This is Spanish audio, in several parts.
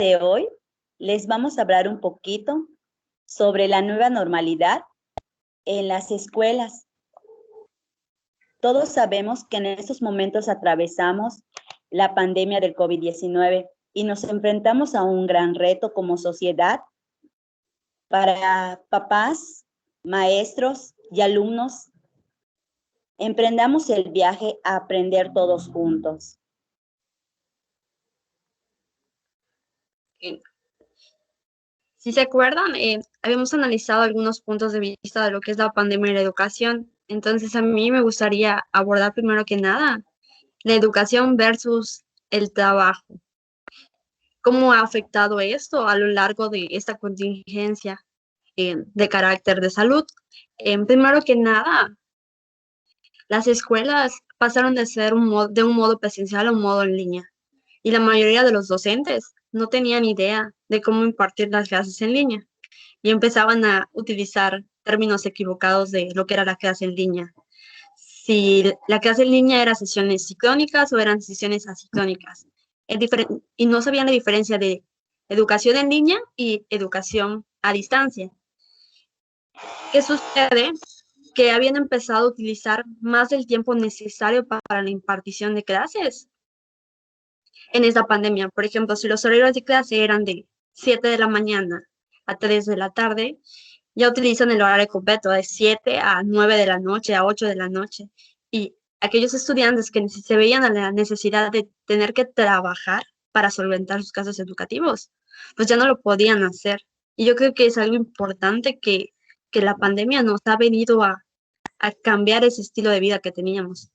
de hoy les vamos a hablar un poquito sobre la nueva normalidad en las escuelas. Todos sabemos que en estos momentos atravesamos la pandemia del COVID-19 y nos enfrentamos a un gran reto como sociedad para papás, maestros y alumnos. Emprendamos el viaje a aprender todos juntos. Si se acuerdan, habíamos analizado algunos puntos de vista de lo que es la pandemia y la educación. Entonces, a mí me gustaría abordar primero que nada la educación versus el trabajo. ¿Cómo ha afectado esto a lo largo de esta contingencia de carácter de salud? Primero que nada, las escuelas pasaron de ser de un modo presencial a un modo en línea. Y la mayoría de los docentes no tenían idea de cómo impartir las clases en línea y empezaban a utilizar términos equivocados de lo que era la clase en línea. Si la clase en línea era sesiones sincrónicas o eran sesiones asincrónicas. Y no sabían la diferencia de educación en línea y educación a distancia. ¿Qué sucede? Que habían empezado a utilizar más del tiempo necesario para la impartición de clases en esta pandemia. Por ejemplo, si los horarios de clase eran de 7 de la mañana a 3 de la tarde, ya utilizan el horario completo de 7 a 9 de la noche, a 8 de la noche. Y aquellos estudiantes que se veían a la necesidad de tener que trabajar para solventar sus casos educativos, pues ya no lo podían hacer. Y yo creo que es algo importante que la pandemia nos ha venido a cambiar ese estilo de vida que teníamos.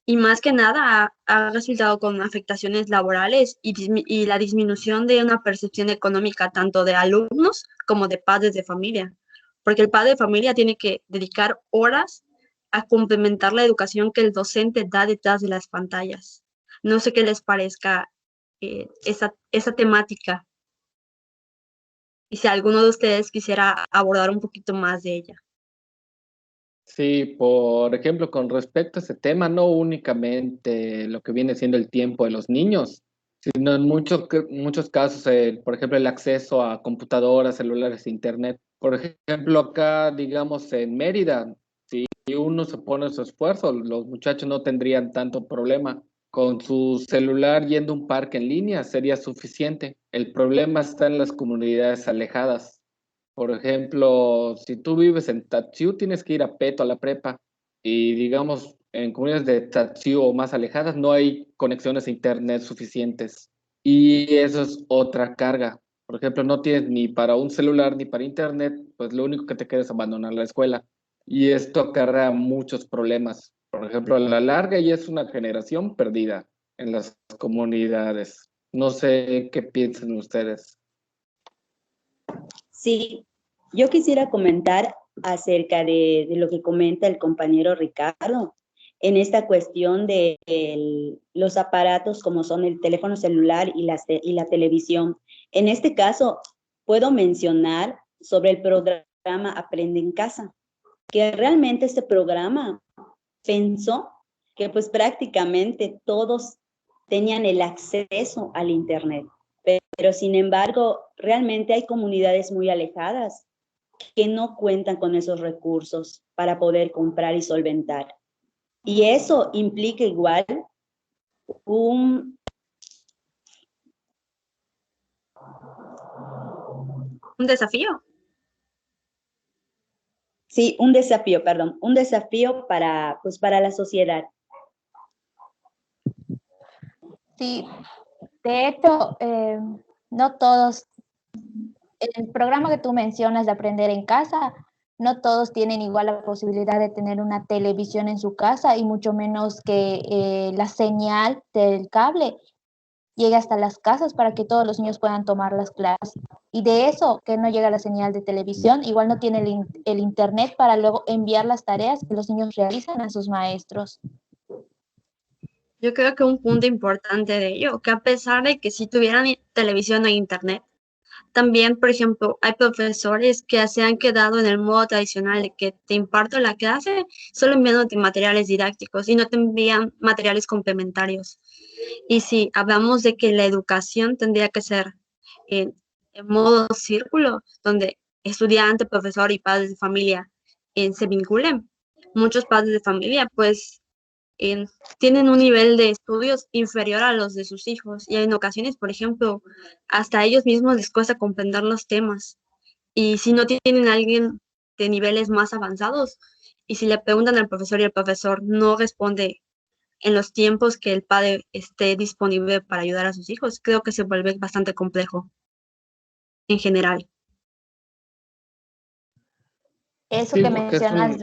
Y más que nada ha resultado con afectaciones laborales y la disminución de una percepción económica tanto de alumnos como de padres de familia, porque el padre de familia tiene que dedicar horas a complementar la educación que el docente da detrás de las pantallas. No sé qué les parezca esa temática y si alguno de ustedes quisiera abordar un poquito más de ella. Sí, por ejemplo, con respecto a ese tema, no únicamente lo que viene siendo el tiempo de los niños, sino en muchos casos, por ejemplo, el acceso a computadoras, celulares, internet. Por ejemplo, acá, digamos, en Mérida, si uno se pone su esfuerzo, los muchachos no tendrían tanto problema. Con su celular yendo a un parque en línea sería suficiente. El problema está en las comunidades alejadas. Por ejemplo, si tú vives en Tatsiu, tienes que ir a Peto, a la prepa, y digamos, en comunidades de Tatsiu o más alejadas no hay conexiones a internet suficientes. Y eso es otra carga. Por ejemplo, no tienes ni para un celular ni para internet, pues lo único que te queda es abandonar la escuela. Y esto acarrea muchos problemas. Por ejemplo, a la larga ya es una generación perdida en las comunidades. No sé qué piensan ustedes. Sí, yo quisiera comentar acerca de lo que comenta el compañero Ricardo en esta cuestión de los aparatos como son el teléfono celular y la televisión. En este caso, puedo mencionar sobre el programa Aprende en Casa, que realmente este programa pensó que pues prácticamente todos tenían el acceso al Internet. Pero sin embargo, realmente hay comunidades muy alejadas que no cuentan con esos recursos para poder comprar y solventar. Y eso implica igual un... ¿Un desafío? Sí, un desafío, perdón, un desafío pues para la sociedad. Sí, de hecho, no todos, el programa que tú mencionas de aprender en casa, no todos tienen igual la posibilidad de tener una televisión en su casa y mucho menos que la señal del cable llegue hasta las casas para que todos los niños puedan tomar las clases. Y de eso, que no llega la señal de televisión, igual no tiene el internet para luego enviar las tareas que los niños realizan a sus maestros. Yo creo que un punto importante de ello, que a pesar de que sí tuvieran televisión e internet, También, por ejemplo, hay profesores que se han quedado en el modo tradicional de que te imparto la clase solo enviándote materiales didácticos y no te envían materiales complementarios. Y si hablamos de que la educación tendría que ser en modo círculo, donde estudiante, profesor y padres de familia se vinculen, muchos padres de familia pues tienen un nivel de estudios inferior a los de sus hijos y en ocasiones, por ejemplo, hasta a ellos mismos les cuesta comprender los temas. Y si no tienen a alguien de niveles más avanzados y si le preguntan al profesor y el profesor no responde en los tiempos que el padre esté disponible para ayudar a sus hijos, creo que se vuelve bastante complejo en general. Eso Sí, que porque es mencionas, un...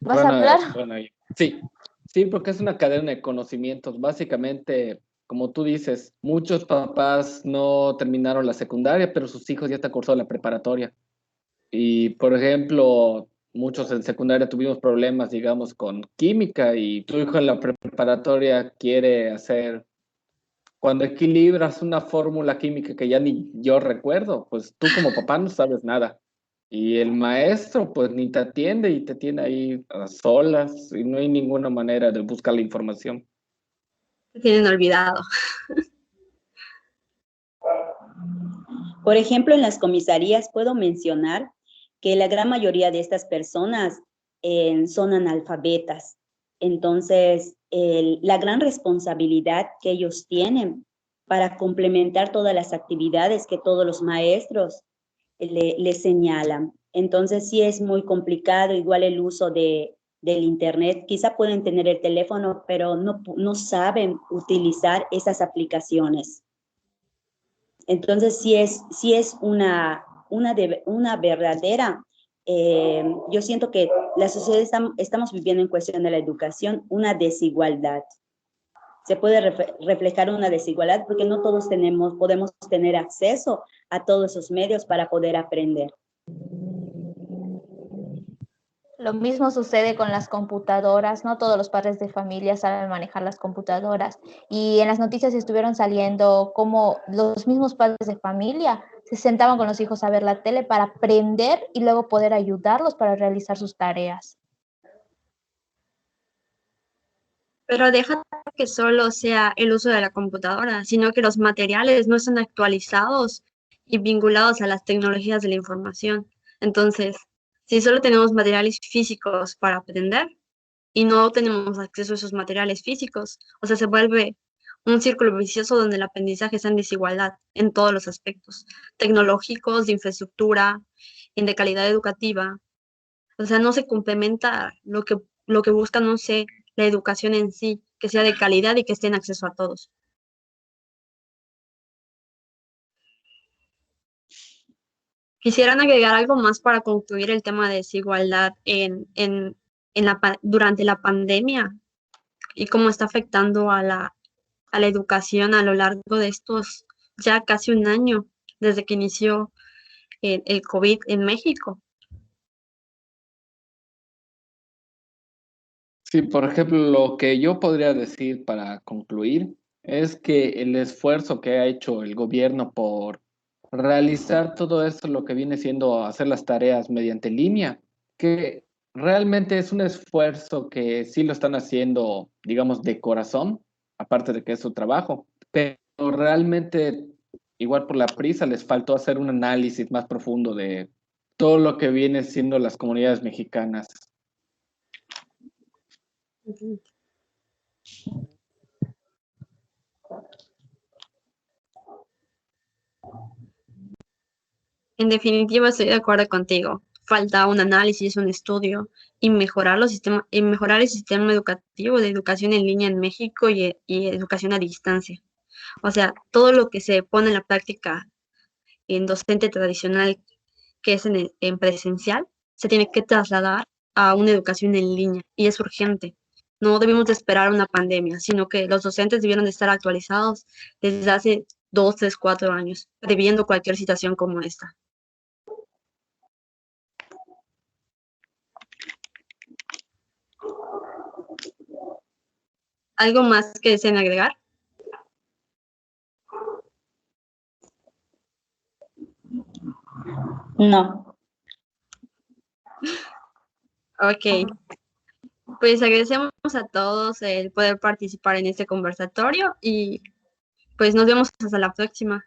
¿vas a Bueno, hablar? bueno, sí, sí, porque es una cadena de conocimientos. Básicamente, como tú dices, muchos papás no terminaron la secundaria, pero sus hijos ya están cursando la preparatoria. Y, por ejemplo, muchos en secundaria tuvimos problemas, digamos, con química y tu hijo en la preparatoria quiere hacer, cuando equilibras una fórmula química que ya ni yo recuerdo, pues tú como papá no sabes nada. Y el maestro pues ni te atiende y te tiene ahí a solas y no hay ninguna manera de buscar la información. Se tienen olvidado. Por ejemplo, en las comisarías puedo mencionar que la gran mayoría de estas personas son analfabetas. Entonces, la gran responsabilidad que ellos tienen para complementar todas las actividades que todos los maestros le señalan. Entonces, sí es muy complicado, igual el uso del Internet. Quizá pueden tener el teléfono, pero no saben utilizar esas aplicaciones. Entonces, sí es una verdadera, yo siento que la sociedad estamos viviendo en cuestión de la educación una desigualdad. Se puede reflejar una desigualdad porque no todos podemos tener acceso a todos esos medios para poder aprender. Lo mismo sucede con las computadoras, no todos los padres de familia saben manejar las computadoras y en las noticias estuvieron saliendo como los mismos padres de familia se sentaban con los hijos a ver la tele para aprender y luego poder ayudarlos para realizar sus tareas. Pero deja que solo sea el uso de la computadora, sino que los materiales no están actualizados y vinculados a las tecnologías de la información. Entonces, si solo tenemos materiales físicos para aprender y no tenemos acceso a esos materiales físicos, o sea, se vuelve un círculo vicioso donde el aprendizaje está en desigualdad en todos los aspectos, tecnológicos, de infraestructura, en de calidad educativa. O sea, no se complementa lo que busca, no sé, la educación en sí, que sea de calidad y que esté en acceso a todos. Quisieran agregar algo más para concluir el tema de desigualdad durante la pandemia y cómo está afectando a la educación a lo largo de estos ya casi un año desde que inició el COVID en México. Sí, por ejemplo, lo que yo podría decir para concluir es que el esfuerzo que ha hecho el gobierno por realizar todo esto, lo que viene siendo hacer las tareas mediante línea, que realmente es un esfuerzo que sí lo están haciendo, digamos, de corazón, aparte de que es su trabajo, pero realmente, igual por la prisa, les faltó hacer un análisis más profundo de todo lo que viene siendo las comunidades mexicanas. En definitiva, estoy de acuerdo contigo. Falta un análisis, un estudio y mejorar el sistema educativo de educación en línea en México y educación a distancia. O sea, todo lo que se pone en la práctica en docente tradicional, que es en presencial, se tiene que trasladar a una educación en línea y es urgente. No debemos de esperar una pandemia, sino que los docentes debieron de estar actualizados desde hace 2, 3, 4 años, previendo cualquier situación como esta. ¿Algo más que deseen agregar? No. Ok, pues agradecemos a todos el poder participar en este conversatorio y pues nos vemos hasta la próxima.